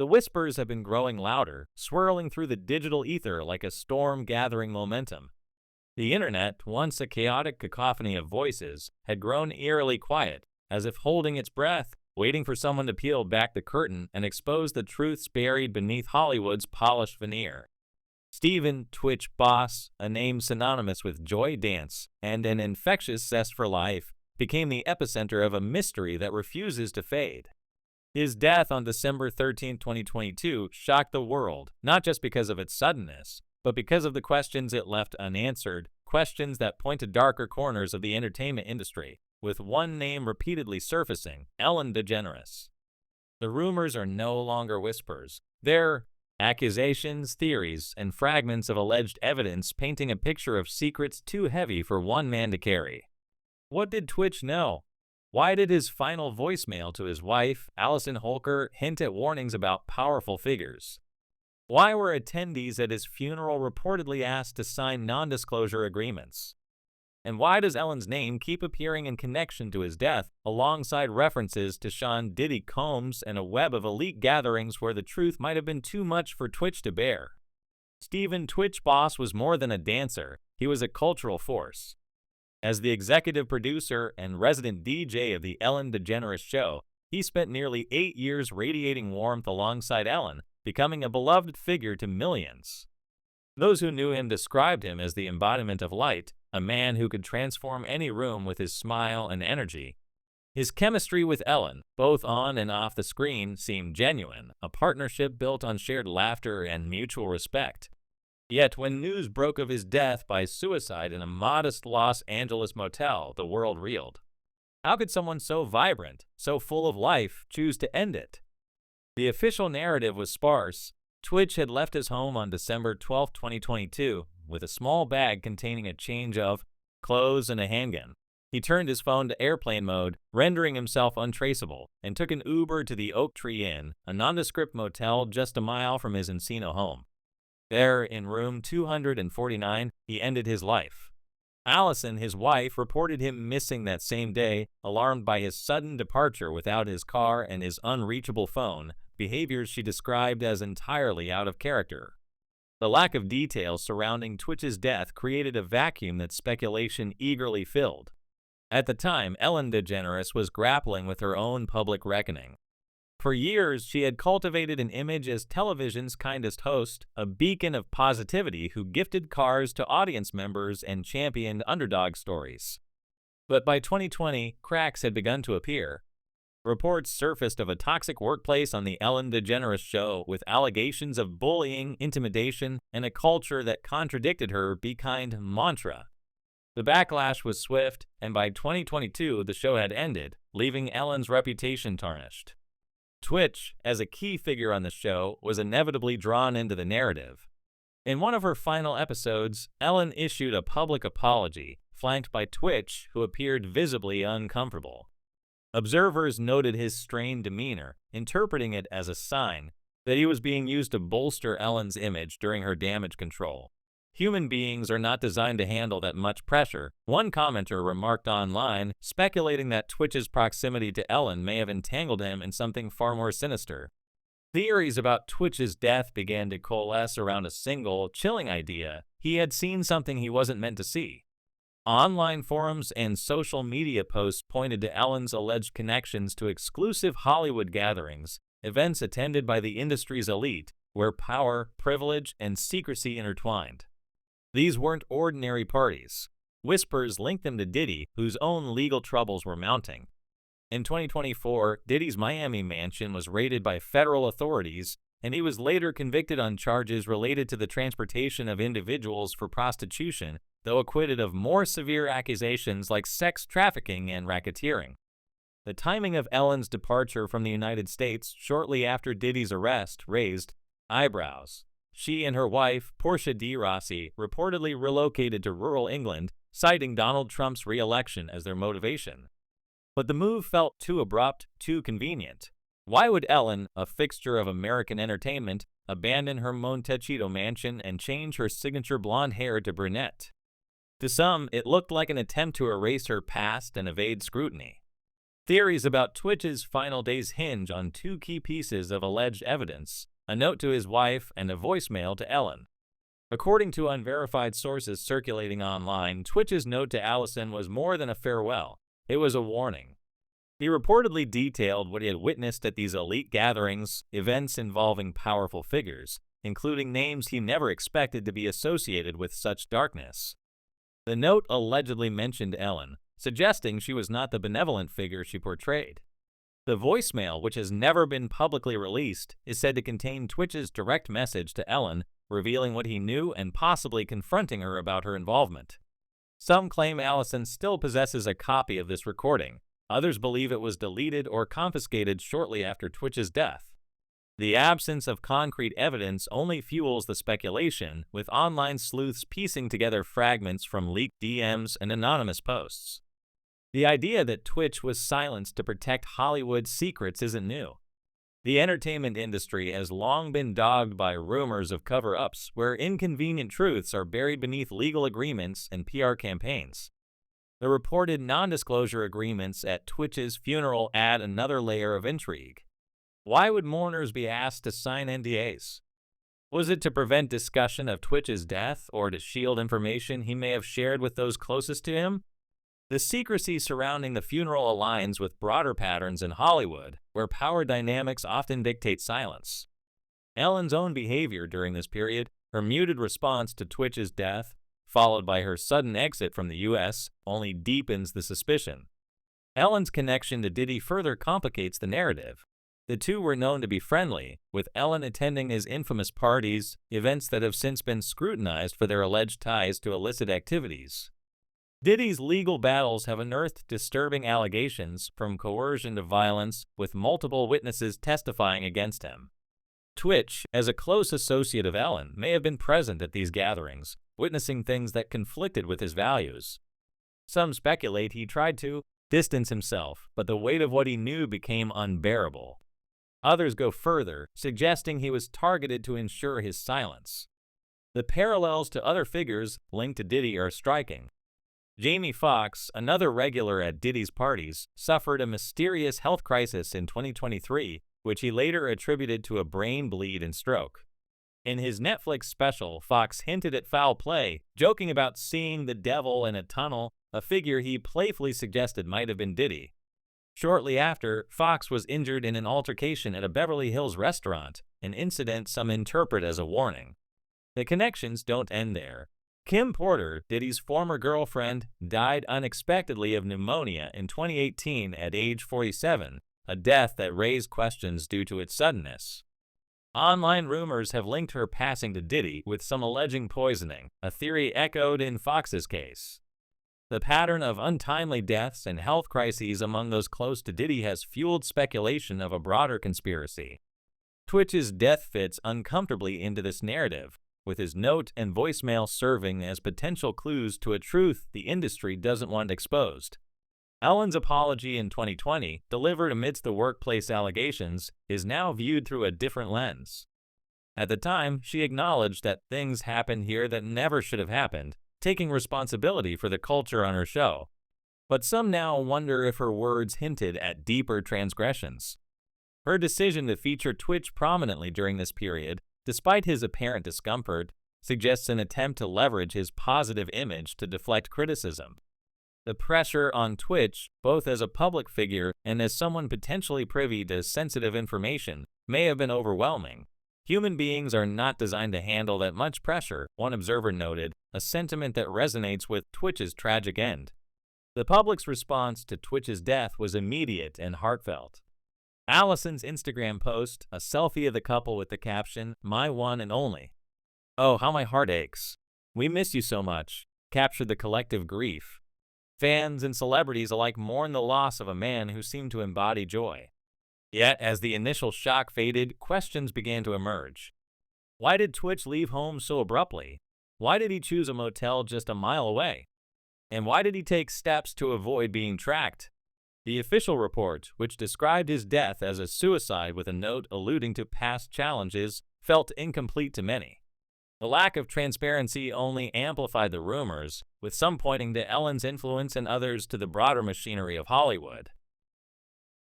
The whispers have been growing louder, swirling through the digital ether like a storm gathering momentum. The internet, once a chaotic cacophony of voices, had grown eerily quiet, as if holding its breath, waiting for someone to peel back the curtain and expose the truths buried beneath Hollywood's polished veneer. Stephen Twitch Boss, a name synonymous with joy dance and an infectious zest for life, became the epicenter of a mystery that refuses to fade. His death on December 13, 2022, shocked the world, not just because of its suddenness, but because of the questions it left unanswered, questions that point to darker corners of the entertainment industry, with one name repeatedly surfacing: Ellen DeGeneres. The rumors are no longer whispers. They're accusations, theories, and fragments of alleged evidence painting a picture of secrets too heavy for one man to carry. What did Twitch know? Why did his final voicemail to his wife, Allison Holker, hint at warnings about powerful figures? Why were attendees at his funeral reportedly asked to sign non-disclosure agreements? And why does Ellen's name keep appearing in connection to his death, alongside references to Sean Diddy Combs and a web of elite gatherings where the truth might have been too much for Twitch to bear? Stephen Twitch Boss was more than a dancer, he was a cultural force. As the executive producer and resident DJ of the Ellen DeGeneres Show, he spent nearly 8 years radiating warmth alongside Ellen, becoming a beloved figure to millions. Those who knew him described him as the embodiment of light, a man who could transform any room with his smile and energy. His chemistry with Ellen, both on and off the screen, seemed genuine, a partnership built on shared laughter and mutual respect. Yet when news broke of his death by suicide in a modest Los Angeles motel, the world reeled. How could someone so vibrant, so full of life, choose to end it? The official narrative was sparse. Twitch had left his home on December 12, 2022, with a small bag containing a change of clothes and a handgun. He turned his phone to airplane mode, rendering himself untraceable, and took an Uber to the Oak Tree Inn, a nondescript motel just a mile from his Encino home. There, in room 249, he ended his life. Allison, his wife, reported him missing that same day, alarmed by his sudden departure without his car and his unreachable phone, behaviors she described as entirely out of character. The lack of details surrounding Twitch's death created a vacuum that speculation eagerly filled. At the time, Ellen DeGeneres was grappling with her own public reckoning. For years, she had cultivated an image as television's kindest host, a beacon of positivity who gifted cars to audience members and championed underdog stories. But by 2020, cracks had begun to appear. Reports surfaced of a toxic workplace on the Ellen DeGeneres Show with allegations of bullying, intimidation, and a culture that contradicted her "be kind" mantra. The backlash was swift, and by 2022, the show had ended, leaving Ellen's reputation tarnished. Twitch, as a key figure on the show, was inevitably drawn into the narrative. In one of her final episodes, Ellen issued a public apology, flanked by Twitch, who appeared visibly uncomfortable. Observers noted his strained demeanor, interpreting it as a sign that he was being used to bolster Ellen's image during her damage control. Human beings are not designed to handle that much pressure, one commenter remarked online, speculating that Twitch's proximity to Ellen may have entangled him in something far more sinister. Theories about Twitch's death began to coalesce around a single, chilling idea: he had seen something he wasn't meant to see. Online forums and social media posts pointed to Ellen's alleged connections to exclusive Hollywood gatherings, events attended by the industry's elite, where power, privilege, and secrecy intertwined. These weren't ordinary parties. Whispers linked them to Diddy, whose own legal troubles were mounting. In 2024, Diddy's Miami mansion was raided by federal authorities, and he was later convicted on charges related to the transportation of individuals for prostitution, though acquitted of more severe accusations like sex trafficking and racketeering. The timing of Ellen's departure from the United States shortly after Diddy's arrest raised eyebrows. She and her wife, Portia de Rossi, reportedly relocated to rural England, citing Donald Trump's re-election as their motivation. But the move felt too abrupt, too convenient. Why would Ellen, a fixture of American entertainment, abandon her Montecito mansion and change her signature blonde hair to brunette? To some, it looked like an attempt to erase her past and evade scrutiny. Theories about Twitch's final days hinge on two key pieces of alleged evidence: a note to his wife and a voicemail to Ellen. According to unverified sources circulating online, Twitch's note to Allison was more than a farewell. It was a warning. He reportedly detailed what he had witnessed at these elite gatherings, events involving powerful figures, including names he never expected to be associated with such darkness. The note allegedly mentioned Ellen, suggesting she was not the benevolent figure she portrayed. The voicemail, which has never been publicly released, is said to contain Twitch's direct message to Ellen, revealing what he knew and possibly confronting her about her involvement. Some claim Allison still possesses a copy of this recording. Others believe it was deleted or confiscated shortly after Twitch's death. The absence of concrete evidence only fuels the speculation, with online sleuths piecing together fragments from leaked DMs and anonymous posts. The idea that Twitch was silenced to protect Hollywood's secrets isn't new. The entertainment industry has long been dogged by rumors of cover-ups where inconvenient truths are buried beneath legal agreements and PR campaigns. The reported non-disclosure agreements at Twitch's funeral add another layer of intrigue. Why would mourners be asked to sign NDAs? Was it to prevent discussion of Twitch's death or to shield information he may have shared with those closest to him? The secrecy surrounding the funeral aligns with broader patterns in Hollywood, where power dynamics often dictate silence. Ellen's own behavior during this period, her muted response to Twitch's death, followed by her sudden exit from the U.S., only deepens the suspicion. Ellen's connection to Diddy further complicates the narrative. The two were known to be friendly, with Ellen attending his infamous parties, events that have since been scrutinized for their alleged ties to illicit activities. Diddy's legal battles have unearthed disturbing allegations, from coercion to violence, with multiple witnesses testifying against him. Twitch, as a close associate of Ellen, may have been present at these gatherings, witnessing things that conflicted with his values. Some speculate he tried to distance himself, but the weight of what he knew became unbearable. Others go further, suggesting he was targeted to ensure his silence. The parallels to other figures linked to Diddy are striking. Jamie Foxx, another regular at Diddy's parties, suffered a mysterious health crisis in 2023, which he later attributed to a brain bleed and stroke. In his Netflix special, Foxx hinted at foul play, joking about seeing the devil in a tunnel, a figure he playfully suggested might have been Diddy. Shortly after, Foxx was injured in an altercation at a Beverly Hills restaurant, an incident some interpret as a warning. The connections don't end there. Kim Porter, Diddy's former girlfriend, died unexpectedly of pneumonia in 2018 at age 47, a death that raised questions due to its suddenness. Online rumors have linked her passing to Diddy, with some alleging poisoning, a theory echoed in Foxx's case. The pattern of untimely deaths and health crises among those close to Diddy has fueled speculation of a broader conspiracy. Twitch's death fits uncomfortably into this narrative, with his note and voicemail serving as potential clues to a truth the industry doesn't want exposed. Ellen's apology in 2020, delivered amidst the workplace allegations, is now viewed through a different lens. At the time, she acknowledged that things happened here that never should have happened, taking responsibility for the culture on her show. But some now wonder if her words hinted at deeper transgressions. Her decision to feature Twitch prominently during this period, despite his apparent discomfort, suggests an attempt to leverage his positive image to deflect criticism. The pressure on Twitch, both as a public figure and as someone potentially privy to sensitive information, may have been overwhelming. Human beings are not designed to handle that much pressure, one observer noted, a sentiment that resonates with Twitch's tragic end. The public's response to Twitch's death was immediate and heartfelt. Allison's Instagram post, a selfie of the couple with the caption, "My one and only. Oh, how my heart aches. We miss you so much," captured the collective grief. Fans and celebrities alike mourn the loss of a man who seemed to embody joy. Yet, as the initial shock faded, questions began to emerge. Why did Twitch leave home so abruptly? Why did he choose a motel just a mile away? And why did he take steps to avoid being tracked? The official report, which described his death as a suicide with a note alluding to past challenges, felt incomplete to many. The lack of transparency only amplified the rumors, with some pointing to Ellen's influence and others to the broader machinery of Hollywood.